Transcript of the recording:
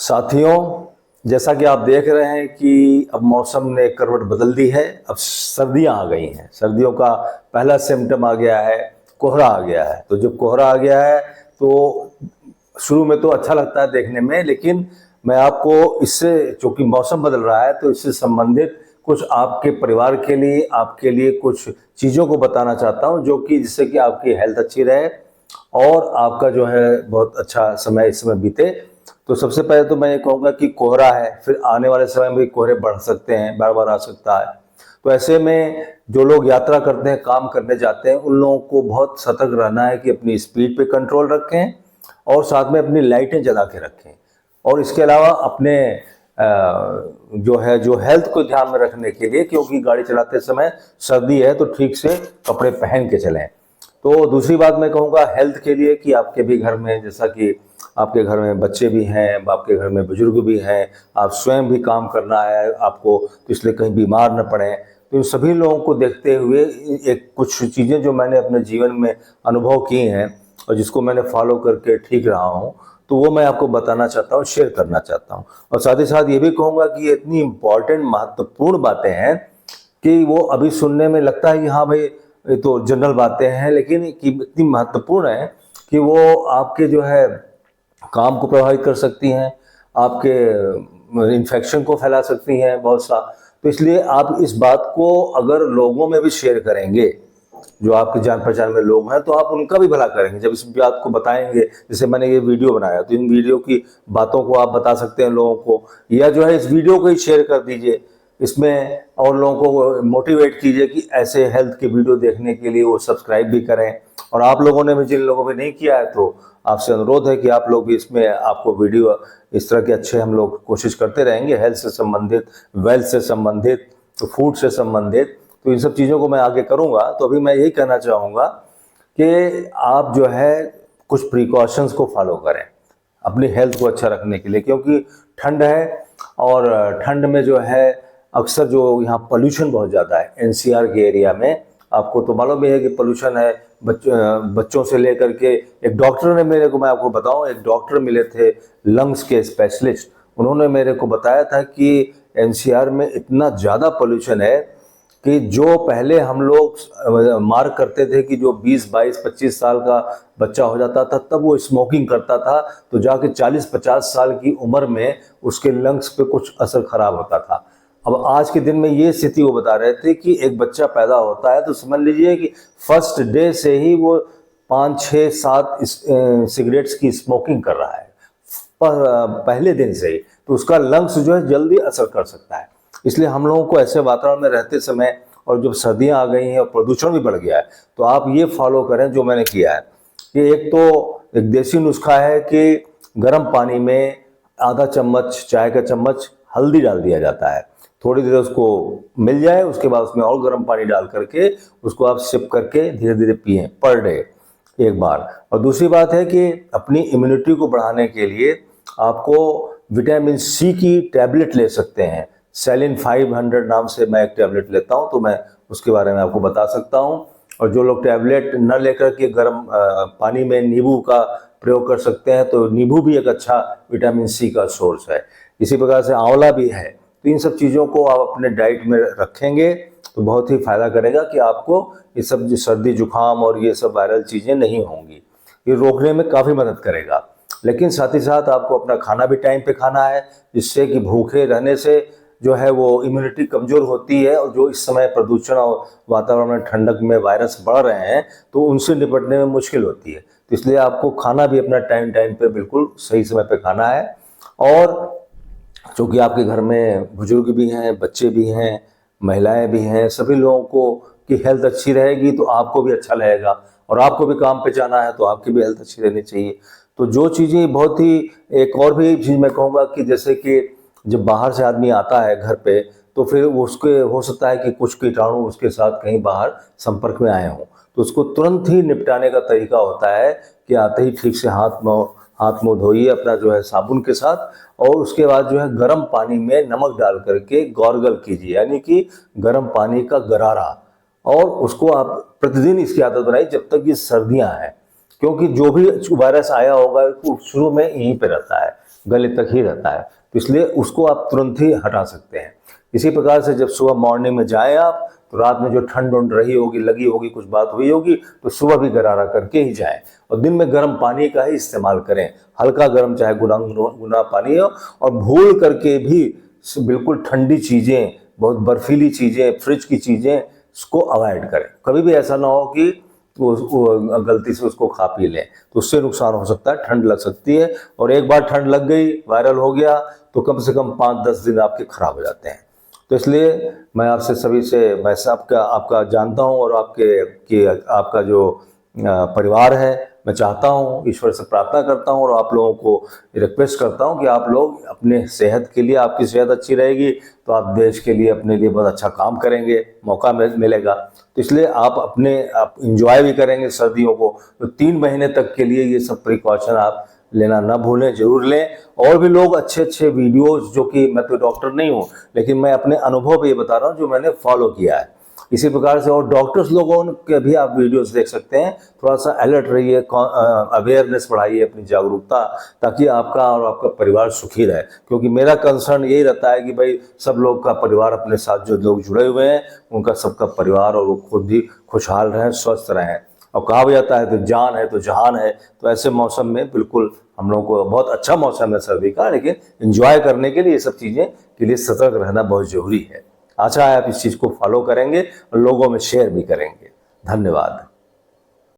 साथियों, जैसा कि आप देख रहे हैं कि अब मौसम ने करवट बदल दी है। अब सर्दियां आ गई हैं। सर्दियों का पहला सिम्टम आ गया है, कोहरा आ गया है। तो जब कोहरा आ गया है तो शुरू में तो अच्छा लगता है देखने में, लेकिन मैं आपको इससे, चूंकि मौसम बदल रहा है, तो इससे संबंधित कुछ आपके परिवार के लिए, आपके लिए कुछ चीज़ों को बताना चाहता हूं, जो कि जिससे कि आपकी हेल्थ अच्छी रहे और आपका जो है बहुत अच्छा समय इस समय बीते। तो सबसे पहले तो मैं ये कहूँगा कि कोहरा है, फिर आने वाले समय में भी कोहरे बढ़ सकते हैं, बार बार आ सकता है। तो ऐसे में जो लोग यात्रा करते हैं, काम करने जाते हैं, उन लोगों को बहुत सतर्क रहना है कि अपनी स्पीड पे कंट्रोल रखें और साथ में अपनी लाइटें जला के रखें। और इसके अलावा अपने जो हेल्थ को ध्यान में रखने के लिए, क्योंकि गाड़ी चलाते समय सर्दी है, तो ठीक से कपड़े पहन के चलें। तो दूसरी बात मैं कहूँगा हेल्थ के लिए कि आपके भी घर में, जैसा कि आपके घर में बच्चे भी हैं, आपके घर में बुजुर्ग भी हैं, आप स्वयं भी काम करना है आपको, तो इसलिए कहीं बीमार न पड़ें। तो इन सभी लोगों को देखते हुए एक कुछ चीज़ें जो मैंने अपने जीवन में अनुभव की हैं और जिसको मैंने फॉलो करके ठीक रहा हूँ, तो वो मैं आपको बताना चाहता हूँ, शेयर करना चाहता हूँ। और साथ ही साथ ये भी कहूँगा कि ये इतनी इम्पॉर्टेंट, महत्वपूर्ण बातें हैं कि वो अभी सुनने में लगता है कि हाँ भाई ये तो जनरल बातें हैं, लेकिन कि इतनी महत्वपूर्ण है कि वो आपके जो है काम को प्रभावित कर सकती हैं, आपके इन्फेक्शन को फैला सकती हैं बहुत सा। तो इसलिए आप इस बात को अगर लोगों में भी शेयर करेंगे, जो आपके जान पहचान में लोग हैं, तो आप उनका भी भला करेंगे जब इस बात को बताएंगे। जैसे मैंने ये वीडियो बनाया, तो इन वीडियो की बातों को आप बता सकते हैं लोगों को, या जो है इस वीडियो को ही शेयर कर दीजिए इसमें, और लोगों को मोटिवेट कीजिए कि ऐसे हेल्थ के वीडियो देखने के लिए वो सब्सक्राइब भी करें। और आप लोगों ने भी, जिन लोगों ने नहीं किया है, तो आपसे अनुरोध है कि आप लोग भी इसमें, आपको वीडियो इस तरह के अच्छे हम लोग कोशिश करते रहेंगे, हेल्थ से संबंधित, वेल्थ से संबंधित, तो फूड से संबंधित। तो इन सब चीज़ों को मैं आगे करूँगा। तो अभी मैं यही कहना चाहूँगा कि आप जो है कुछ प्रिकॉशंस को फॉलो करें अपनी हेल्थ को अच्छा रखने के लिए, क्योंकि ठंड है और ठंड में जो है अक्सर जो यहाँ पोल्यूशन बहुत ज़्यादा है एनसीआर के एरिया में। आपको तो मालूम ही है कि पोल्यूशन है, बच्चों से लेकर के। एक डॉक्टर ने मेरे को, मैं आपको बताऊं, एक डॉक्टर मिले थे लंग्स के स्पेशलिस्ट, उन्होंने मेरे को बताया था कि एनसीआर में इतना ज़्यादा पोल्यूशन है कि जो पहले हम लोग मार्क करते थे कि जो 20, 22, 25 साल का बच्चा हो जाता था तब वो स्मोकिंग करता था, तो जाके 40, 50 साल की उम्र में उसके लंग्स पे कुछ असर खराब होता था। अब आज के दिन में ये स्थिति वो बता रहे थे कि एक बच्चा पैदा होता है तो समझ लीजिए कि फर्स्ट डे से ही वो 5, 6, 7 सिगरेट्स की स्मोकिंग कर रहा है, पहले दिन से ही। तो उसका लंग्स जो है जल्दी असर कर सकता है। इसलिए हम लोगों को ऐसे वातावरण में रहते समय, और जब सर्दियां आ गई हैं और प्रदूषण भी बढ़ गया है, तो आप ये फॉलो करें जो मैंने किया है कि एक देसी नुस्खा है कि गर्म पानी में आधा चम्मच, चाय का चम्मच हल्दी डाल दिया जाता है। थोड़ी देर उसको मिल जाए, उसके बाद उसमें और गर्म पानी डाल करके उसको आप सिप करके धीरे धीरे पिएं पर डे एक बार। और दूसरी बात है कि अपनी इम्यूनिटी को बढ़ाने के लिए आपको विटामिन सी की टैबलेट ले सकते हैं। सेलिन 500 नाम से मैं एक टैबलेट लेता हूं, तो मैं उसके बारे में आपको बता सकता हूं। और जो लोग टैबलेट न लेकर के गर्म पानी में नींबू का प्रयोग कर सकते हैं, तो नींबू भी एक अच्छा विटामिन सी का सोर्स है। इसी प्रकार से आंवला भी है। तो इन सब चीज़ों को आप अपने डाइट में रखेंगे तो बहुत ही फायदा करेगा कि आपको ये सब सर्दी जुकाम और ये सब वायरल चीज़ें नहीं होंगी। ये रोकने में काफ़ी मदद करेगा। लेकिन साथ ही साथ आपको अपना खाना भी टाइम पे खाना है, जिससे कि भूखे रहने से जो है वो इम्यूनिटी कमज़ोर होती है, और जो इस समय प्रदूषण और वातावरण में ठंडक में वायरस बढ़ रहे हैं, तो उनसे निपटने में मुश्किल होती है। तो इसलिए आपको खाना भी अपना टाइम टाइम पे बिल्कुल सही समय पे खाना है। और चूँकि आपके घर में बुजुर्ग भी हैं, बच्चे भी हैं, महिलाएं भी हैं, सभी लोगों को की हेल्थ अच्छी रहेगी तो आपको भी अच्छा रहेगा, और आपको भी काम पे जाना है तो आपकी भी हेल्थ अच्छी रहनी चाहिए। तो जो चीज़ें बहुत ही, एक और भी चीज़ मैं कहूँगा कि जैसे कि जब बाहर से आदमी आता है घर पे, तो फिर उसके हो सकता है कि कुछ कीटाणु उसके साथ कहीं बाहर संपर्क में आए हों, तो उसको तुरंत ही निपटाने का तरीका होता है कि आते ही ठीक से हाथ मुंह धोइए अपना जो है साबुन के साथ, और उसके बाद जो है गर्म पानी में नमक डाल करके गॉर्गल कीजिए, यानी कि गर्म पानी का गरारा। और उसको आप प्रतिदिन इसकी आदत बनाइए जब तक ये सर्दियां हैं, क्योंकि जो भी वायरस आया होगा वो शुरू में यहीं पे रहता है, गले तक ही रहता है, तो इसलिए उसको आप तुरंत ही हटा सकते हैं। इसी प्रकार से जब सुबह मॉर्निंग में जाएं आप, तो रात में जो ठंड उंड रही होगी, लगी होगी, कुछ बात हुई होगी, तो सुबह भी गरारा करके ही जाएं। और दिन में गर्म पानी का ही इस्तेमाल करें, हल्का गर्म, चाहे गुनगुना पानी हो। और भूल करके भी बिल्कुल ठंडी चीज़ें, बहुत बर्फीली चीज़ें, फ्रिज की चीज़ें, इसको अवॉइड करें। कभी भी ऐसा ना हो कि वो गलती से उसको खा पी लें, तो उससे नुकसान हो सकता है, ठंड लग सकती है। और एक बार ठंड लग गई, वायरल हो गया, तो कम से कम 5-10 दिन आपके खराब हो जाते हैं। तो इसलिए मैं आपसे सभी से, मैं आपका जानता हूँ, और आपका जो परिवार है, मैं चाहता हूँ, ईश्वर से प्रार्थना करता हूँ और आप लोगों को रिक्वेस्ट करता हूँ कि आप लोग अपने सेहत के लिए, आपकी सेहत अच्छी रहेगी तो आप देश के लिए, अपने लिए बहुत अच्छा काम करेंगे, मौका मिलेगा। तो इसलिए आप इंजॉय भी करेंगे सर्दियों को। तो 3 महीने तक के लिए ये सब प्रिकॉशन आप लेना ना भूलें, जरूर लें। और भी लोग अच्छे अच्छे वीडियोस, जो कि मैं तो डॉक्टर नहीं हूँ, लेकिन मैं अपने अनुभव पे ये बता रहा हूँ जो मैंने फॉलो किया है। इसी प्रकार से और डॉक्टर्स लोगों के भी आप वीडियोस देख सकते हैं। थोड़ा सा अलर्ट रहिए, अवेयरनेस बढ़ाइए, अपनी जागरूकता, ताकि आपका और आपका परिवार सुखी रहे। क्योंकि मेरा कंसर्न यही रहता है कि भाई सब लोग का परिवार, अपने साथ जो लोग जुड़े हुए हैं, उनका सबका परिवार और वो खुद भी खुशहाल रहें, स्वस्थ रहें। और कहा भी जाता है तो जान है तो जहान है। तो ऐसे मौसम में बिल्कुल हम लोगों को, बहुत अच्छा मौसम है सर्दी का, लेकिन एंजॉय करने के लिए ये सब चीज़ें के लिए सतर्क रहना बहुत जरूरी है। आशा है आप इस चीज़ को फॉलो करेंगे और लोगों में शेयर भी करेंगे। धन्यवाद।